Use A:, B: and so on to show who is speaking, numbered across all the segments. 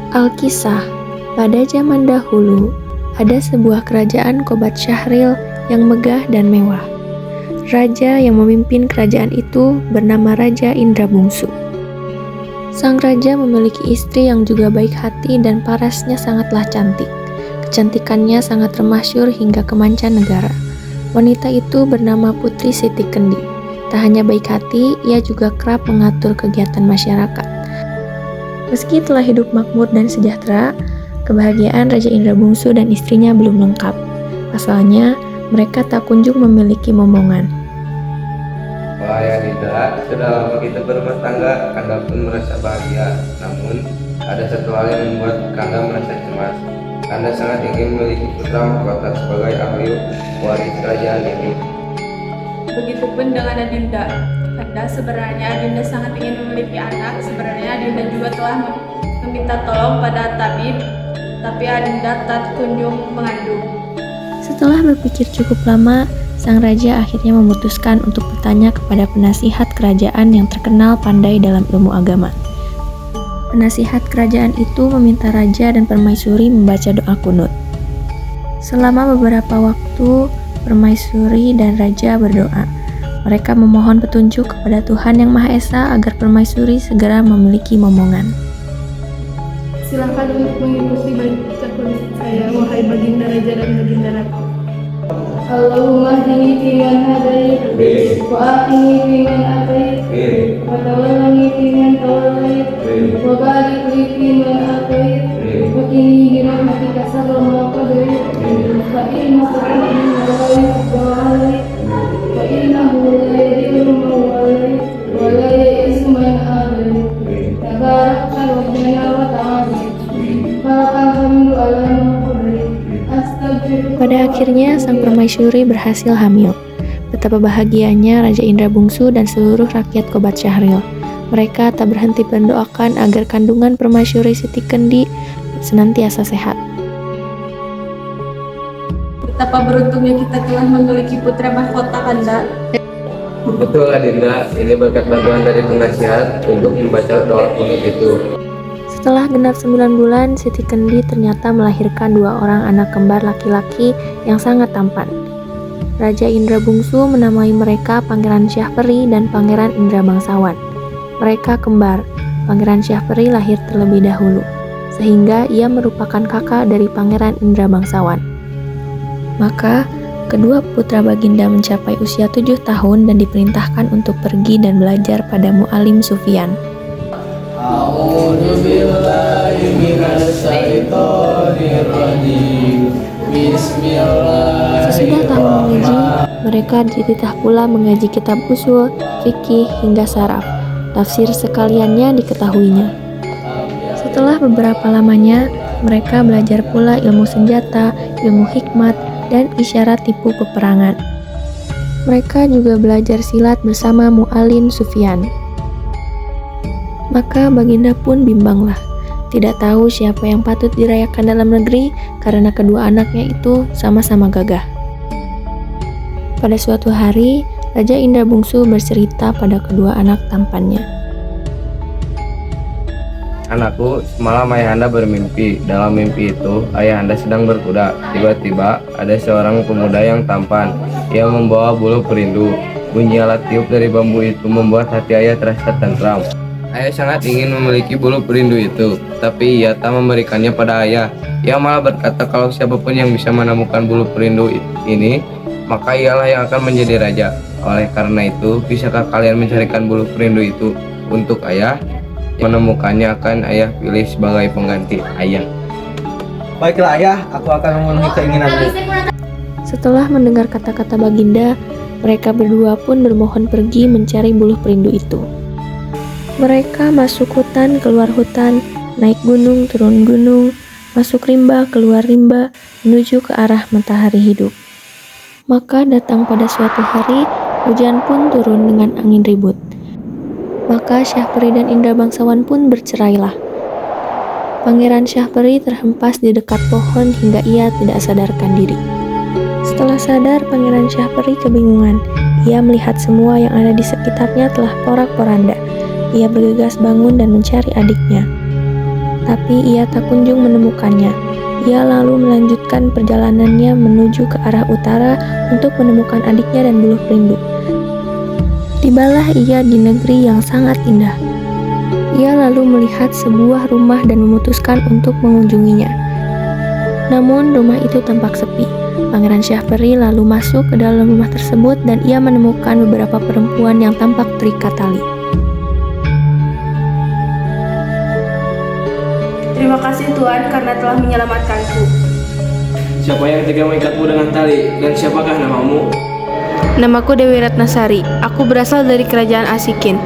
A: Alkisah, pada zaman dahulu, ada sebuah kerajaan Qobat Syahril yang megah dan mewah. Raja yang memimpin kerajaan itu bernama Raja Indra Bungsu. Sang raja memiliki istri yang juga baik hati dan parasnya sangatlah cantik. Kecantikannya sangat termasyhur hingga ke mancanegara. Wanita itu bernama Putri Siti Kendi. Tak hanya baik hati, ia juga kerap mengatur kegiatan masyarakat. Meski telah hidup makmur dan sejahtera, kebahagiaan Raja Indra Bungsu dan istrinya belum lengkap. Pasalnya, mereka tak kunjung memiliki momongan.
B: Wahai Dinda, sudah lama kita berumah tangga, Kanda pun merasa bahagia. Namun, ada satu hal yang membuat Kanda merasa cemas. Kanda sangat ingin memiliki putra mahkota sebagai ahli waris kerajaan ini.
C: Begitupun dengan Adinda. Kanda sebenarnya Adinda sangat ingin memiliki anak. Sebenarnya Adinda juga telah meminta tolong pada tabib, tapi Adinda tak kunjung mengandung.
A: Setelah berpikir cukup lama, sang raja akhirnya memutuskan untuk bertanya kepada penasihat kerajaan yang terkenal pandai dalam ilmu agama. Penasihat kerajaan itu meminta raja dan permaisuri membaca doa kunut. Selama beberapa waktu, permaisuri dan raja berdoa. Mereka memohon petunjuk kepada Tuhan Yang Maha Esa agar permaisuri segera memiliki momongan.
D: Silakan untuk mengikuti baca kunut saya, wahai baginda raja dan baginda ratu. Allahumma hdini fiman hadait, wa afini fiman afait, wa tawallani fiman tawallait, wa barik li fiman atait, wa qini bi rahmatika syarra ma qadait, fa innaka taqdi wa la yuqda alaik, wa innahu la yadhillu man walait, wa la ya'izzu man adait. Tabarakta rabbana wa ta'ala. Lakal hamdu ala ma qadait.
A: Pada akhirnya, sang permaisuri berhasil hamil. Betapa bahagianya Raja Indra Bungsu dan seluruh rakyat Qobat Syahril. Mereka tak berhenti mendoakan agar kandungan permaisuri Siti Kendi senantiasa sehat.
C: Betapa beruntungnya kita telah memiliki putra mahkota, Kanda.
B: Betul Adinda, ini berkat bantuan dari penasihat untuk membaca doa kunut itu.
A: Setelah genap 9 bulan, Siti Kendi ternyata melahirkan 2 orang anak kembar laki-laki yang sangat tampan. Raja Indra Bungsu menamai mereka Pangeran Syahperi dan Pangeran Indra Bangsawan. Mereka kembar. Pangeran Syahperi lahir terlebih dahulu, sehingga ia merupakan kakak dari Pangeran Indra Bangsawan. Maka, kedua putra baginda mencapai usia 7 tahun dan diperintahkan untuk pergi dan belajar pada Mu'alim Sufyan. Sesudah tahun mengaji, mereka dititah pula mengaji kitab usul, fikih, hingga saraf. Tafsir sekaliannya diketahuinya. Setelah beberapa lamanya, mereka belajar pula ilmu senjata, ilmu hikmat, dan isyarat tipu peperangan. Mereka juga belajar silat bersama Mu'alim Sufyan. Maka baginda pun bimbanglah, tidak tahu siapa yang patut dirayakan dalam negeri karena kedua anaknya itu sama-sama gagah. Pada suatu hari, Raja Indra Bungsu bercerita pada kedua anak tampannya.
B: Anakku, semalam ayahanda bermimpi. Dalam mimpi itu, ayahanda sedang berkuda. Tiba-tiba, ada seorang pemuda yang tampan. Ia membawa bulu perindu. Bunyi alat tiup dari bambu itu membuat hati ayah terasa tentram. Ayah sangat ingin memiliki bulu perindu itu, tapi ia tak memberikannya pada ayah. Ia malah berkata kalau siapapun yang bisa menemukan bulu perindu ini, maka ialah yang akan menjadi raja. Oleh karena itu, bisakah kalian mencarikan bulu perindu itu untuk ayah? Menemukannya akan ayah pilih sebagai pengganti ayah.
E: Baiklah ayah, aku akan memenuhi keinginanmu.
A: Setelah mendengar kata-kata baginda, mereka berdua pun bermohon pergi mencari bulu perindu itu. Mereka masuk hutan, keluar hutan, naik gunung, turun gunung, masuk rimba, keluar rimba, menuju ke arah matahari hidup. Maka datang pada suatu hari, hujan pun turun dengan angin ribut. Maka Syahperi dan Indra Bangsawan pun bercerailah. Pangeran Syahperi terhempas di dekat pohon hingga ia tidak sadarkan diri. Setelah sadar, Pangeran Syahperi kebingungan. Ia melihat semua yang ada di sekitarnya telah porak-poranda. Ia bergegas bangun dan mencari adiknya. tapi ia tak kunjung menemukannya. Ia lalu melanjutkan perjalanannya menuju ke arah utara untuk menemukan adiknya dan buluh perindu. Tibalah ia di negeri yang sangat indah. Ia lalu melihat sebuah rumah dan memutuskan untuk mengunjunginya. Namun rumah itu tampak sepi. Pangeran Syahperi lalu masuk ke dalam rumah tersebut dan ia menemukan beberapa perempuan yang tampak terikat tali.
C: Terima kasih Tuhan karena telah menyelamatkanku.
E: Siapa yang tega mengikatmu dengan tali dan siapakah namamu?
F: Namaku Dewi Ratnasari. Aku berasal dari kerajaan Asikin.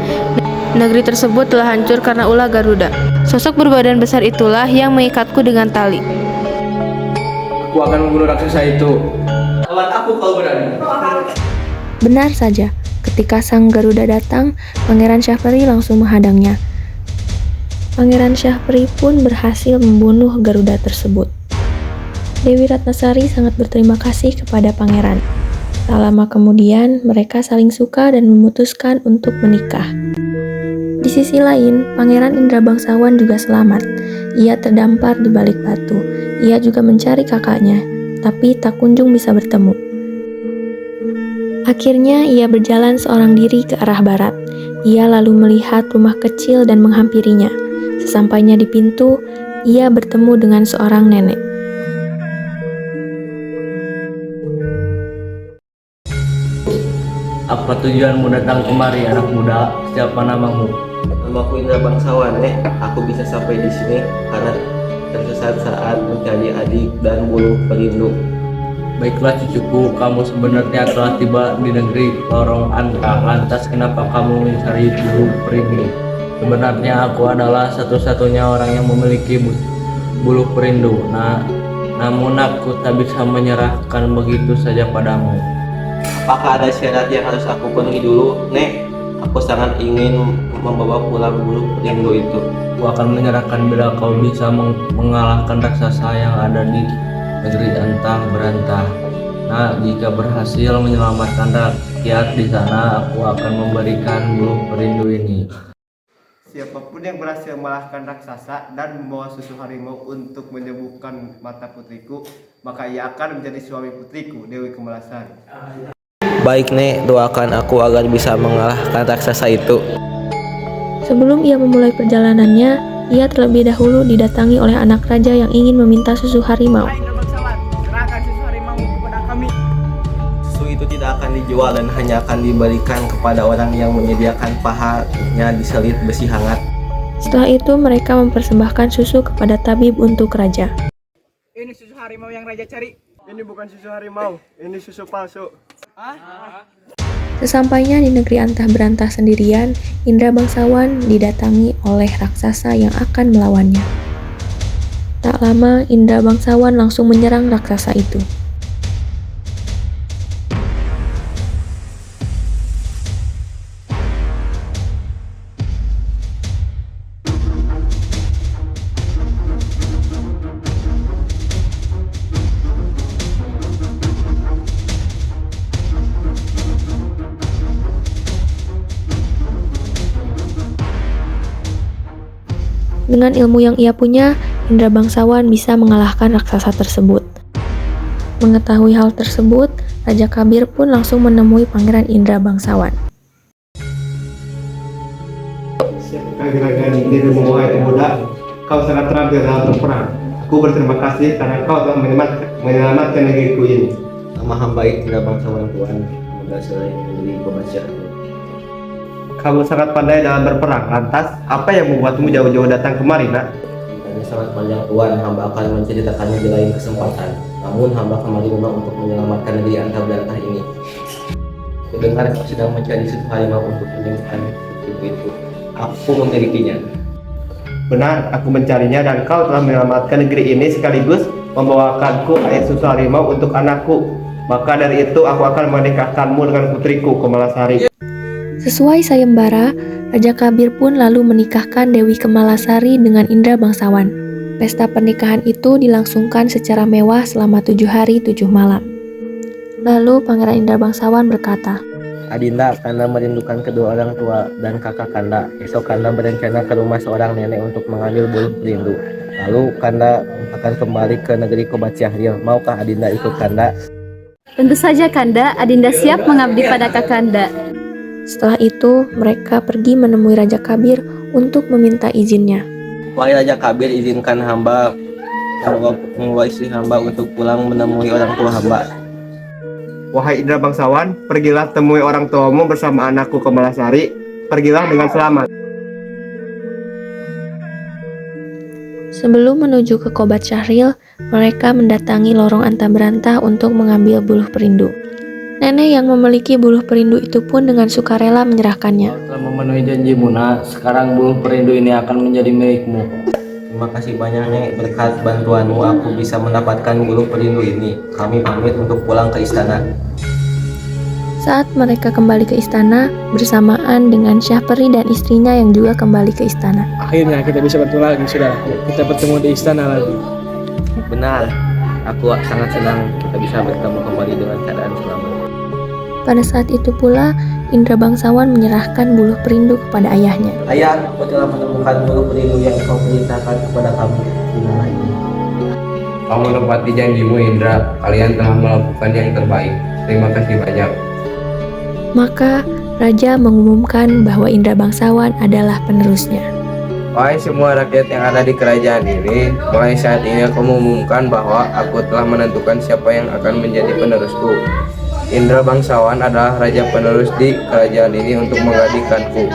F: Negeri tersebut telah hancur karena ulah Garuda. Sosok berbadan besar itulah yang mengikatku dengan tali.
E: Aku akan membunuh raksasa itu. Lawan aku kalau berani.
A: Benar saja, ketika sang Garuda datang, Pangeran Syahperi langsung menghadangnya. Pangeran Syahperi pun berhasil membunuh Garuda tersebut. Dewi Ratnasari sangat berterima kasih kepada pangeran. Tak lama kemudian, mereka saling suka dan memutuskan untuk menikah. Di sisi lain, Pangeran Indra Bangsawan juga selamat. Ia terdampar di balik batu. Ia juga mencari kakaknya, tapi tak kunjung bisa bertemu. Akhirnya, ia berjalan seorang diri ke arah barat. Ia lalu melihat rumah kecil dan menghampirinya. Sesampainya di pintu, ia bertemu dengan seorang nenek.
B: Apa tujuanmu datang kemari, anak muda? Siapa namamu?
G: Namaku Indra Bangsawan, Aku bisa sampai di sini karena tersesat saat mencari adik dan buluh perindu.
B: Baiklah cucuku, kamu sebenarnya telah tiba di negeri Lorong Anta. Lantas kenapa kamu mencari buluh perindu? Sebenarnya aku adalah satu-satunya orang yang memiliki buluh perindu. Namun aku tak bisa menyerahkan begitu saja padamu.
G: Apakah ada syarat yang harus aku penuhi dulu, Nek? Aku sangat ingin membawa pulang buluh perindu itu.
B: Aku akan menyerahkan bila kau bisa mengalahkan raksasa yang ada di negeri Antah Berantah. Jika berhasil menyelamatkan rakyat di sana, aku akan memberikan buluh perindu ini.
E: Siapapun yang berhasil mengalahkan raksasa dan membawa susu harimau untuk menyembuhkan mata putriku, maka ia akan menjadi suami putriku, Dewi Kemalasari.
G: Baik, Nek, doakan aku agar bisa mengalahkan raksasa itu.
A: Sebelum ia memulai perjalanannya, ia terlebih dahulu didatangi oleh anak raja yang ingin meminta susu harimau.
E: Serahkan susu harimau kepada kami.
G: Susu itu tidak akan dijual dan hanya akan diberikan kepada orang yang menyediakan pahanya diselit besi hangat.
A: Setelah itu mereka mempersembahkan susu kepada tabib untuk raja.
E: Ini susu harimau yang raja cari. Ini bukan susu harimau, ini susu palsu.
A: Sesampainya di negeri Antah Berantah sendirian, Indra Bangsawan didatangi oleh raksasa yang akan melawannya. Tak lama, Indra Bangsawan langsung menyerang raksasa itu. Dengan ilmu yang ia punya, Indra Bangsawan bisa mengalahkan raksasa tersebut. Mengetahui hal tersebut, Raja Kabir pun langsung menemui Pangeran Indra Bangsawan.
E: Kira-kira dirimu wahai pemuda, kau sangat terampil dalam berperang. Aku berterima kasih karena kau telah menyelamatkan negeriku ini.
G: Nama hamba Indra Bangsawan Tuhan, semoga selain negeri Kobasyah.
E: Kamu sangat pandai dalam berperang. Lantas, apa yang membuatmu jauh-jauh datang kemari, Nak?
G: Ini sangat panjang Tuhan, hamba akan menceritakannya di lain kesempatan. Namun hamba kemari memang untuk menyelamatkan negeri Antah Berantah ini. Kudengar kau sedang mencari susu harimau untuk menyembuhkan putriku itu. Aku memilikinya.
E: Benar, aku mencarinya dan kau telah menyelamatkan negeri ini sekaligus membawakanku air susu harimau untuk anakku. Maka dari itu aku akan menikahkanmu dengan putriku Kemalasari.
A: Sesuai sayembara, Raja Kabir pun lalu menikahkan Dewi Kemalasari dengan Indra Bangsawan. Pesta pernikahan itu dilangsungkan secara mewah selama 7 hari 7 malam. Lalu Pangeran Indra Bangsawan berkata,
G: Adinda, Kanda merindukan kedua orang tua dan kakak Kanda. Esok Kanda berencana ke rumah seorang nenek untuk mengambil buluh perindu. Lalu Kanda akan kembali ke negeri Kobat Syahril. Maukah Adinda ikut Kanda?
H: Tentu saja Kanda, Adinda siap mengabdi pada Kakanda.
A: Setelah itu, mereka pergi menemui Raja Kabir untuk meminta izinnya.
G: Wahai Raja Kabir, izinkan hamba membawa istri hamba untuk pulang menemui orang tua hamba.
E: Wahai Indra Bangsawan, pergilah temui orang tuamu bersama anakku Kemalasari. Pergilah dengan selamat.
A: Sebelum menuju ke Kobat Syahril, mereka mendatangi lorong Antabranta untuk mengambil buluh perindu. Nenek yang memiliki buluh perindu itu pun dengan sukarela menyerahkannya.
B: Setelah memenuhi janji Muna, sekarang buluh perindu ini akan menjadi milikmu.
G: Terima kasih banyak Nek, berkat bantuanmu aku bisa mendapatkan buluh perindu ini. Kami pamit untuk pulang ke istana.
A: Saat mereka kembali ke istana, bersamaan dengan Syahperi dan istrinya yang juga kembali ke istana.
I: Akhirnya kita bisa bertemu lagi, sudah. Kita bertemu di istana lagi.
G: Benar, aku sangat senang kita bisa bertemu kembali dengan keadaan selamat.
A: Pada saat itu pula, Indra Bangsawan menyerahkan buluh perindu kepada ayahnya.
G: Ayah, aku telah menemukan buluh perindu yang kau perintahkan kepada kami. Gimana ini?
B: Kau menepati janjimu Indra, kalian telah melakukan yang terbaik. Terima kasih banyak.
A: Maka, Raja mengumumkan bahwa Indra Bangsawan adalah penerusnya.
B: Wahai semua rakyat yang ada di kerajaan ini, mulai saat ini aku mengumumkan bahwa aku telah menentukan siapa yang akan menjadi penerusku. Indra Bangsawan adalah raja penerus di kerajaan ini untuk menggantikanku.